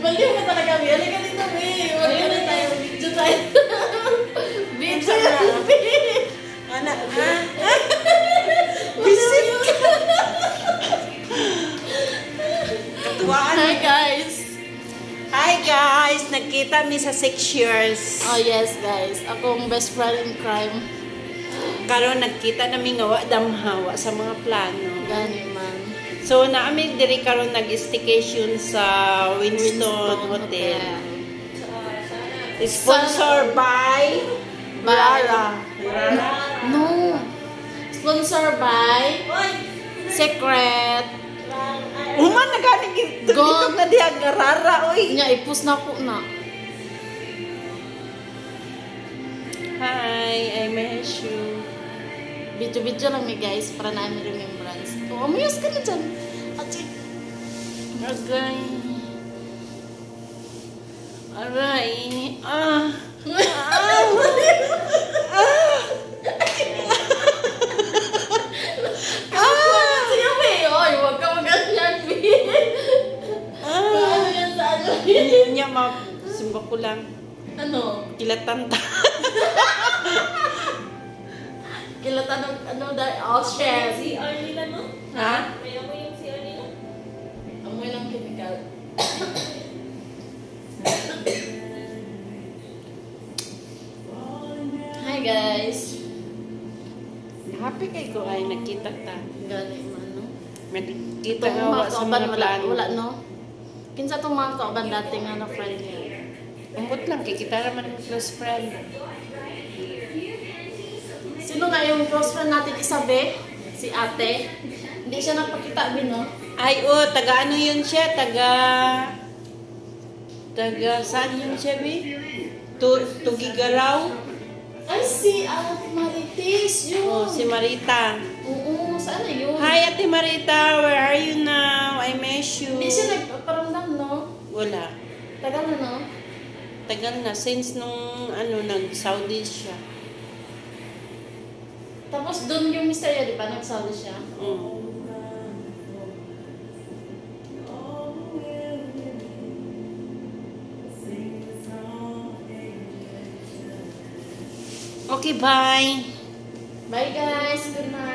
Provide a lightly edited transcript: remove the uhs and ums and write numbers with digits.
Baliw ka talaga, Mi. Halika dito, Mi. Baliw na tayo. Video tayo. Video na. Anak, ha? Bisip ka. Katuwaan. Hi, guys. Hi, guys. Nagkita mi sa 6 years. Oh, yes, guys. Akong best friend in crime. Karon nagkita namin nga wa damhawa sa mga plano. Gani man. So, naamig diri karon nag-staycation sa Winston Hotel. Sponsor by Lara. No. Sponsor by Secret. Uman na gani Gold. na diha garara oy. Nya ipus na ko na. Hi, I miss you. Video-video lang mi guys para namin remembrance. Oh, amayos ka na dyan. Ati. Agay. Aray. Ah. Ah. Sige, Mi. Oy, huwag ka mag-asyan, Mi. Paano yan sa ano? Nya ma simba ko lang. Ano? Kilatan ta. Kilatan ng ano dahil all share. Si Arlila, no? Ha? May amoy yung si Arlila? Amoy ng chemical. Hi guys. Happy kay ko ay nakita ta. Gani man no. Nakita Itong nga mga wa sa kauban mga wala, plano. wala no. Kinsa tong mga kauban dati nga na friend niya. Ambot lang kay kita naman ng close friend. Sino nga yung close friend natin Isabe? Si Ate. Hindi siya nagpakita bin no. Ay oh, taga ano yun siya? Taga saan yun siya, Bi? Tugigaraw? Ay si Ate Marites yun. Oh, si Marita. Oo, saan na yun? Hi, Ate Marita. Where are you now? I miss you. Hindi siya nagpaparamdam no. Wala. Tagal na no. Tagal na. Since nung nag-Saudi siya. Tapos doon yung misteryo, di ba? Nagsabi siya. Mm. Okay, bye. Bye guys. Good night.